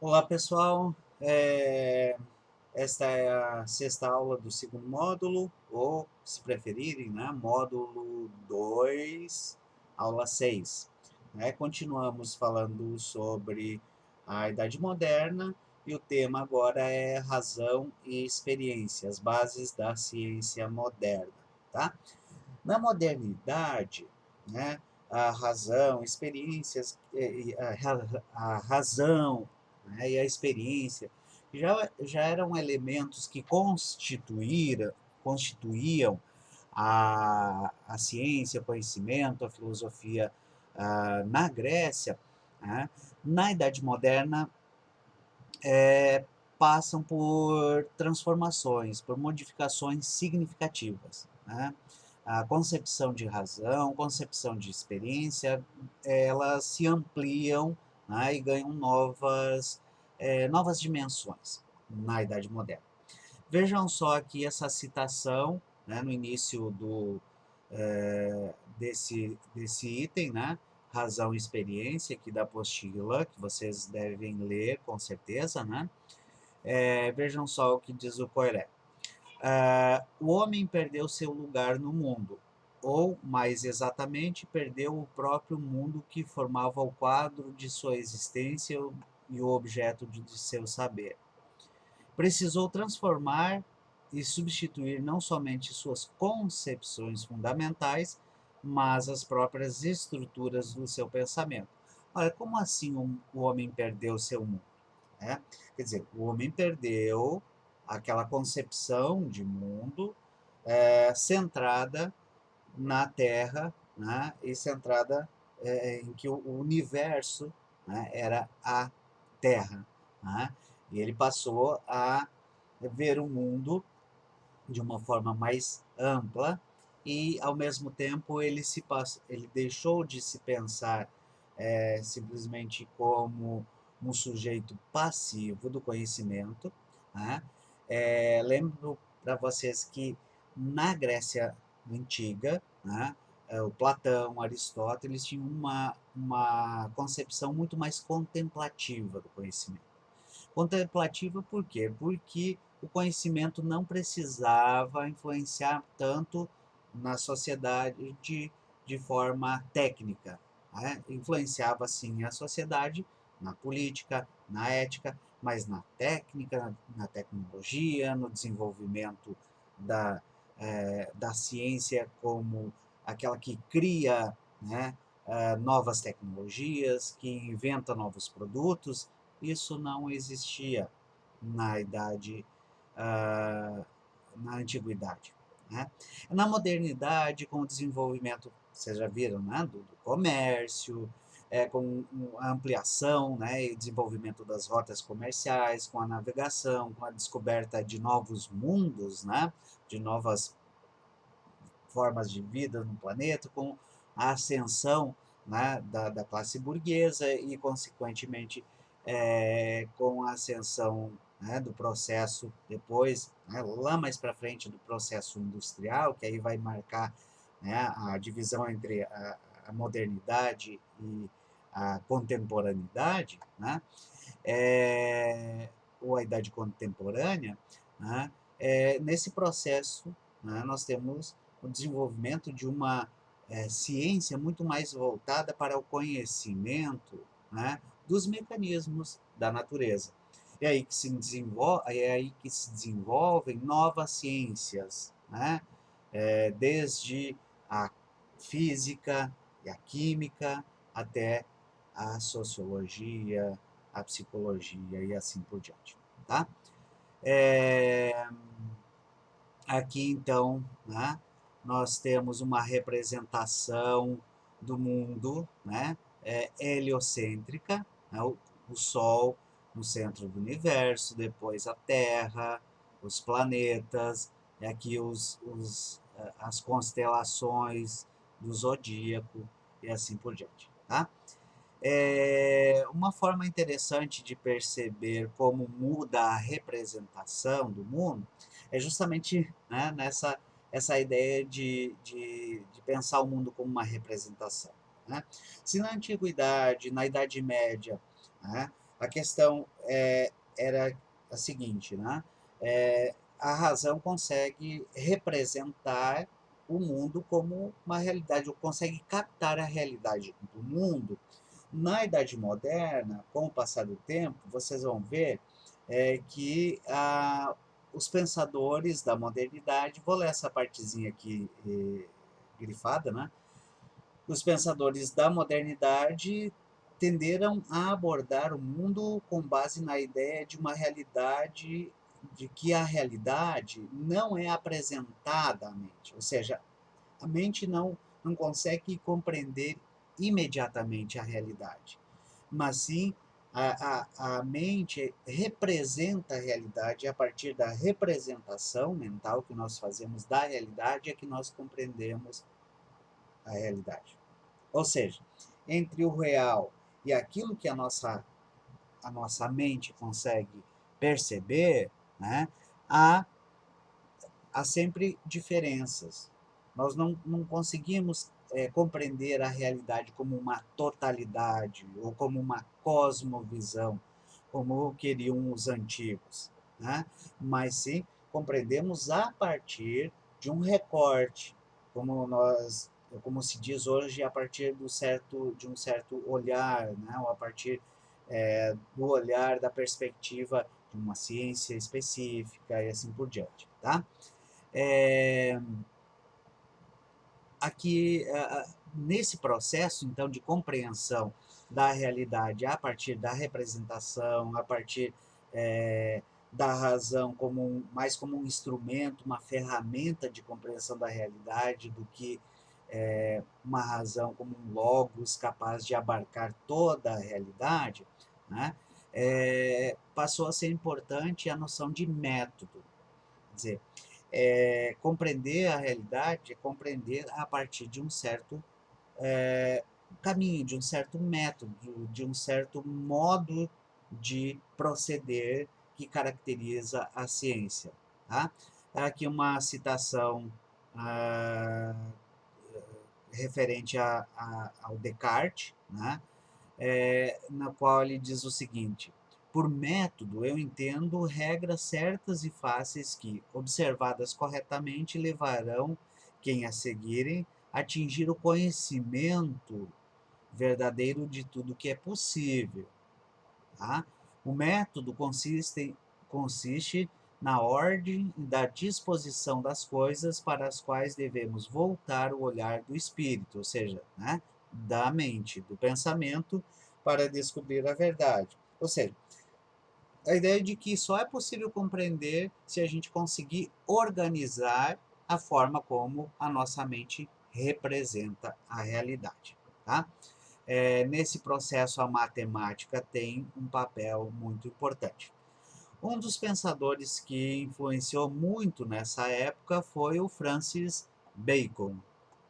Olá pessoal, É, esta é a sexta aula do segundo módulo, ou se preferirem, né, módulo 2, aula 6. Né? Continuamos falando sobre a Idade Moderna e o tema agora é razão e experiência, as bases da ciência moderna. Tá? Na modernidade, né, a razão, experiências, a razão, né, e a experiência já eram elementos que constituíam a ciência, o conhecimento, a filosofia na Grécia. Né? Na Idade Moderna, passam por transformações, por modificações significativas. Né? A concepção de razão, concepção de experiência, elas se ampliam, né, e ganham novas dimensões na Idade Moderna. Vejam só aqui essa citação, né, no início desse item, né, razão e experiência, aqui da apostila, que vocês devem ler com certeza, né? Vejam só o que diz o Coelho. O homem perdeu seu lugar no mundo, ou, mais exatamente, perdeu o próprio mundo que formava o quadro de sua existência e o objeto de seu saber. Precisou transformar e substituir não somente suas concepções fundamentais, mas as próprias estruturas do seu pensamento. Olha, como assim o homem perdeu seu mundo? Né? Quer dizer, o homem perdeu aquela concepção de mundo centrada na Terra, né? E centrada em que o universo, né, era a Terra. Né? E ele passou a ver o mundo de uma forma mais ampla e, ao mesmo tempo, ele deixou de se pensar simplesmente como um sujeito passivo do conhecimento. Né? Lembro para vocês que na Grécia Antiga, né, o Platão, Aristóteles tinham uma concepção muito mais contemplativa do conhecimento. Contemplativa por quê? Porque o conhecimento não precisava influenciar tanto na sociedade de forma técnica. Né? Influenciava sim a sociedade na política, na ética, mas na técnica, na tecnologia, no desenvolvimento da ciência como aquela que cria, né, novas tecnologias, que inventa novos produtos. Isso não existia na idade, ah, na antiguidade. Né? Na modernidade, com o desenvolvimento, vocês já viram, né, do comércio, com a ampliação, né, e desenvolvimento das rotas comerciais, com a navegação, com a descoberta de novos mundos, né, de novas formas de vida no planeta, com a ascensão, né, da classe burguesa e, consequentemente, com a ascensão, né, do processo depois, né, lá mais para frente do processo industrial, que aí vai marcar, né, a divisão entre a modernidade e a contemporaneidade, né, ou a idade contemporânea. Né, nesse processo, né, nós temos o desenvolvimento de uma ciência muito mais voltada para o conhecimento, né, dos mecanismos da natureza. É aí que se desenvolvem novas ciências, né, desde a física e a química até a sociologia, a psicologia e assim por diante. Tá? É, Aqui, então, né, nós temos uma representação do mundo, né, heliocêntrica, né, o Sol no centro do universo, depois a Terra, os planetas, e aqui as constelações do zodíaco e assim por diante. Tá? Uma forma interessante de perceber como muda a representação do mundo é justamente, né, nessa essa ideia de pensar o mundo como uma representação. Né? Se na antiguidade, na Idade Média, né, A questão era a seguinte, né? A razão consegue representar o mundo como uma realidade, ou consegue captar a realidade do mundo. Na Idade Moderna, com o passar do tempo, vocês vão ver que os pensadores da modernidade, vou ler essa partezinha aqui grifada, né? Os pensadores da modernidade tenderam a abordar o mundo com base na ideia de uma realidade, de que a realidade não é apresentada à mente, ou seja, a mente não consegue compreender imediatamente a realidade, mas sim a mente representa a realidade, e a partir da representação mental que nós fazemos da realidade é que nós compreendemos a realidade. Ou seja, entre o real e aquilo que a nossa mente consegue perceber, né, há, há sempre diferenças. Nós não conseguimos compreender a realidade como uma totalidade ou como uma cosmovisão, como queriam os antigos, né? Mas sim compreendemos a partir de um recorte, como se diz hoje, a partir de um certo olhar, né? Ou a partir do olhar, da perspectiva de uma ciência específica e assim por diante, tá? É, aqui, nesse processo, então, de compreensão da realidade a partir da representação, a partir da razão mais como um instrumento, uma ferramenta de compreensão da realidade, do que uma razão como um logos capaz de abarcar toda a realidade, né? Passou a ser importante a noção de método. Quer dizer, compreender a realidade é compreender a partir de um certo caminho, de um certo método, de um certo modo de proceder que caracteriza a ciência. Tá? Aqui uma citação ah, referente ao Descartes, né? Na qual ele diz o seguinte: por método, eu entendo regras certas e fáceis que, observadas corretamente, levarão quem a seguirem a atingir o conhecimento verdadeiro de tudo que é possível. Tá? O método consiste na ordem e da disposição das coisas para as quais devemos voltar o olhar do espírito, ou seja, né, da mente, do pensamento, para descobrir a verdade. Ou seja, a ideia de que só é possível compreender se a gente conseguir organizar a forma como a nossa mente representa a realidade. Tá? Nesse processo, a matemática tem um papel muito importante. Um dos pensadores que influenciou muito nessa época foi o Francis Bacon.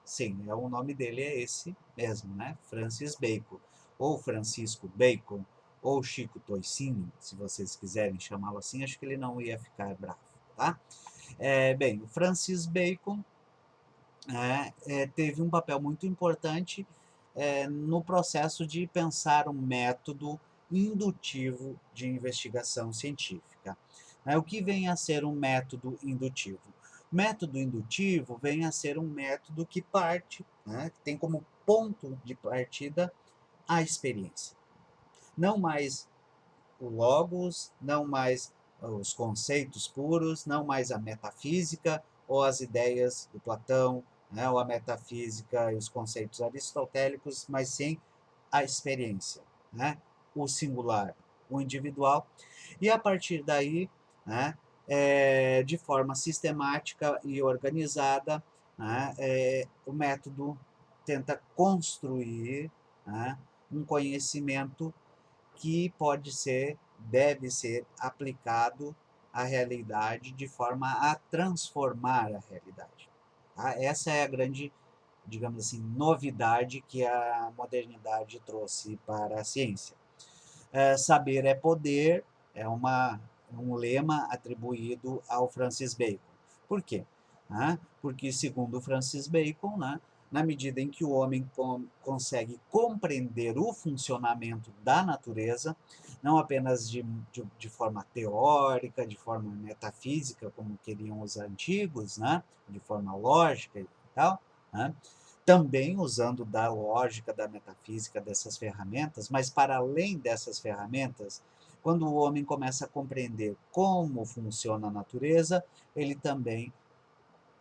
Sim, o nome dele é esse mesmo, né? Francis Bacon, ou Francisco Bacon, ou Chico Toicinho, se vocês quiserem chamá-lo assim, acho que ele não ia ficar bravo, tá? Bem, o Francis Bacon teve um papel muito importante no processo de pensar um método indutivo de investigação científica. O que vem a ser um método indutivo? Método indutivo vem a ser um método que parte, né, que tem como ponto de partida a experiência. Não mais o logos, não mais os conceitos puros, não mais a metafísica ou as ideias do Platão, né, ou a metafísica e os conceitos aristotélicos, mas sim a experiência, né, o singular, o individual. E a partir daí, né, de forma sistemática e organizada, né, o método tenta construir, né, um conhecimento que deve ser aplicado à realidade de forma a transformar a realidade. Tá? Essa é a grande, digamos assim, novidade que a modernidade trouxe para a ciência. Saber é poder um lema atribuído ao Francis Bacon. Por quê? Porque, segundo Francis Bacon, né, na medida em que o homem consegue compreender o funcionamento da natureza, não apenas de forma teórica, de forma metafísica, como queriam os antigos, né? De forma lógica e tal, né? Também usando da lógica, da metafísica, dessas ferramentas, mas para além dessas ferramentas, quando o homem começa a compreender como funciona a natureza, ele também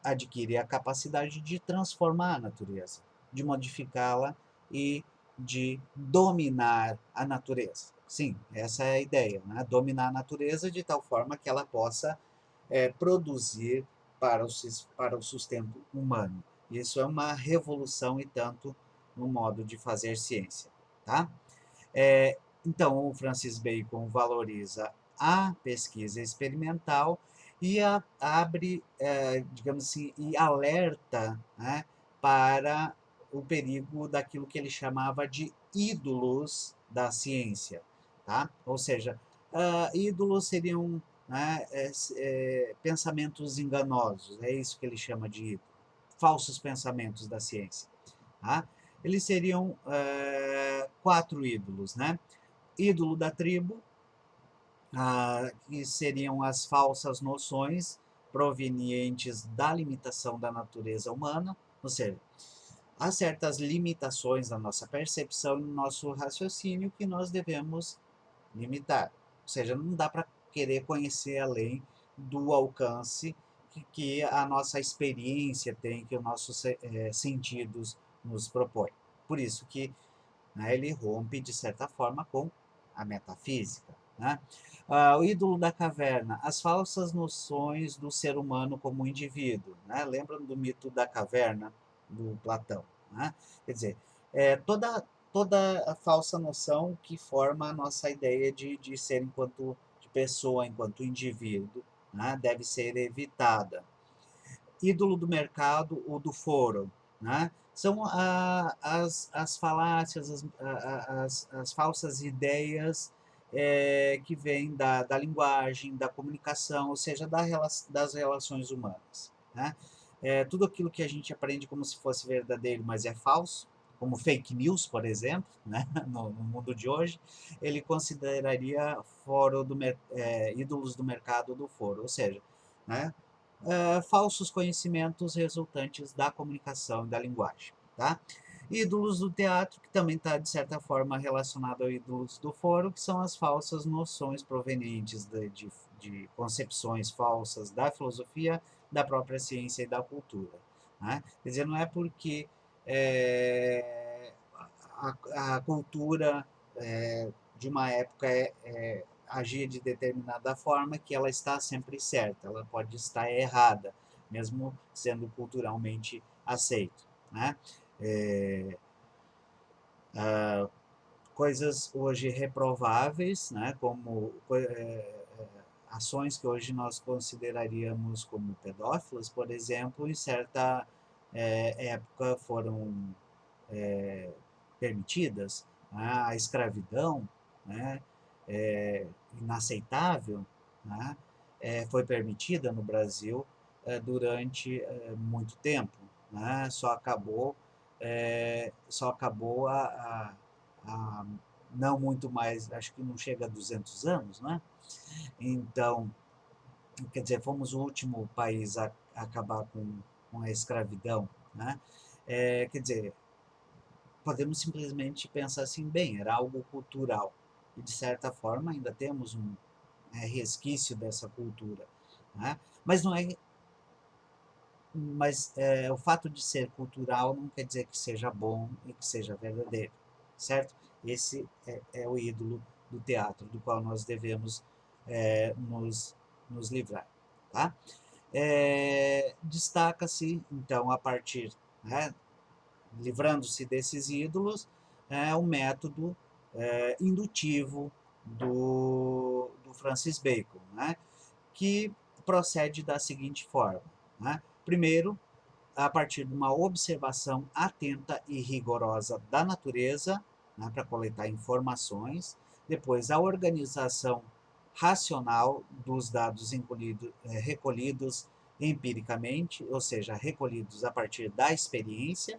adquire a capacidade de transformar a natureza, de modificá-la e de dominar a natureza. Sim, essa é a ideia, né? Dominar a natureza de tal forma que ela possa produzir para o sustento humano. Isso é uma revolução e tanto no modo de fazer ciência, tá? Então, o Francis Bacon valoriza a pesquisa experimental e abre, digamos assim, e alerta, né, para o perigo daquilo que ele chamava de ídolos da ciência, tá? Ou seja, ídolos seriam, né, pensamentos enganosos, é isso que ele chama de ídolo, falsos pensamentos da ciência, tá? Eles seriam 4 ídolos, né? Ídolo da tribo, que seriam as falsas noções provenientes da limitação da natureza humana, ou seja, há certas limitações na nossa percepção e no nosso raciocínio que nós devemos limitar. Ou seja, não dá para querer conhecer além do alcance que a nossa experiência tem, que os nossos sentidos nos propõem. Por isso que, né, ele rompe, de certa forma, com a metafísica. Né? O ídolo da caverna, as falsas noções do ser humano como indivíduo. Né? Lembram do mito da caverna, do Platão? Né? Quer dizer, toda a falsa noção que forma a nossa ideia de ser enquanto de pessoa, enquanto indivíduo, né? Deve ser evitada. Ídolo do mercado ou do foro, né? São as falácias, as falsas ideias que vêm da linguagem, da comunicação, ou seja, das relações humanas. Né? Tudo aquilo que a gente aprende como se fosse verdadeiro, mas é falso, como fake news, por exemplo, né? no mundo de hoje, ele consideraria ídolos do mercado do foro, ou seja, né? Falsos conhecimentos resultantes da comunicação e da linguagem. Tá? Ídolos do teatro, que também está, de certa forma, relacionado a ídolos do foro, que são as falsas noções provenientes de concepções falsas da filosofia, da própria ciência e da cultura. Né? Quer dizer, não é porque a cultura de uma época agir de determinada forma que ela está sempre certa, ela pode estar errada, mesmo sendo culturalmente aceito. Né? É, Coisas hoje reprováveis, né, como ações que hoje nós consideraríamos como pedófilas, por exemplo, em certa época foram permitidas. Né? A escravidão, né, inaceitável, né, foi permitida no Brasil durante muito tempo. Né? Só acabou a não muito mais, acho que não chega a 200 anos, né? Então, quer dizer, fomos o último país a acabar com a escravidão, né? Quer dizer, podemos simplesmente pensar assim, bem, era algo cultural. E, de certa forma, ainda temos um resquício dessa cultura. Né? Mas não é. Mas o fato de ser cultural não quer dizer que seja bom e que seja verdadeiro, certo? Esse é o ídolo do teatro, do qual nós devemos nos livrar, tá? Destaca-se, então, a partir, né, livrando-se desses ídolos, o método indutivo do Francis Bacon, né, que procede da seguinte forma. Né? Primeiro, a partir de uma observação atenta e rigorosa da natureza, né, para coletar informações. Depois, a organização racional dos dados recolhidos empiricamente, ou seja, recolhidos a partir da experiência.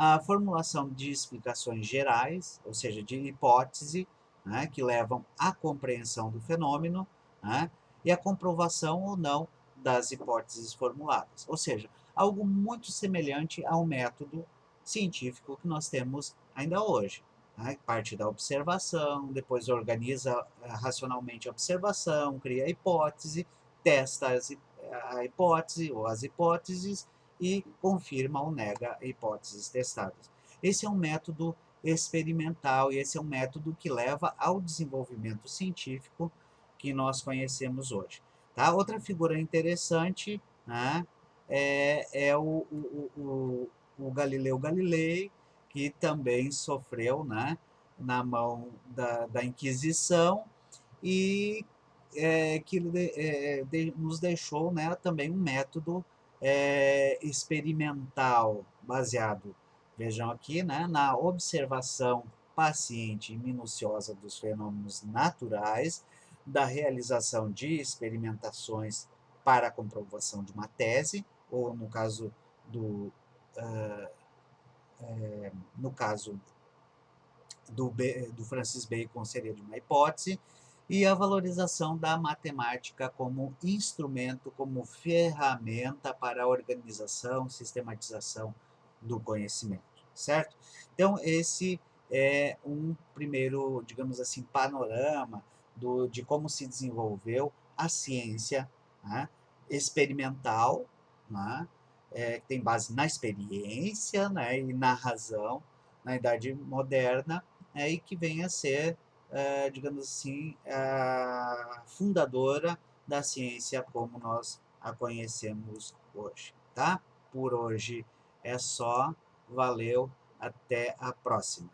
a formulação de explicações gerais, ou seja, de hipótese, né, que levam à compreensão do fenômeno, né, e a comprovação ou não das hipóteses formuladas. Ou seja, algo muito semelhante ao método científico que nós temos ainda hoje. Né? Parte da observação, depois organiza racionalmente a observação, cria a hipótese, testa a hipótese ou as hipóteses e confirma ou nega hipóteses testadas. Esse é um método experimental e esse é um método que leva ao desenvolvimento científico que nós conhecemos hoje. Tá? Outra figura interessante, né, é o Galileu Galilei, que também sofreu, né, na mão da Inquisição e que nos deixou, né, também um método experimental baseado, vejam aqui, né, na observação paciente e minuciosa dos fenômenos naturais, da realização de experimentações para a comprovação de uma tese, ou no caso do, uh, no caso do Francis Bacon seria de uma hipótese, e a valorização da matemática como instrumento, como ferramenta para a organização, sistematização do conhecimento, certo? Então, esse é um primeiro, digamos assim, panorama de como se desenvolveu a ciência, né, experimental, né, que tem base na experiência, né, e na razão, na Idade Moderna, e que vem a ser, digamos assim, a fundadora da ciência como nós a conhecemos hoje, tá? Por hoje é só, valeu, até a próxima.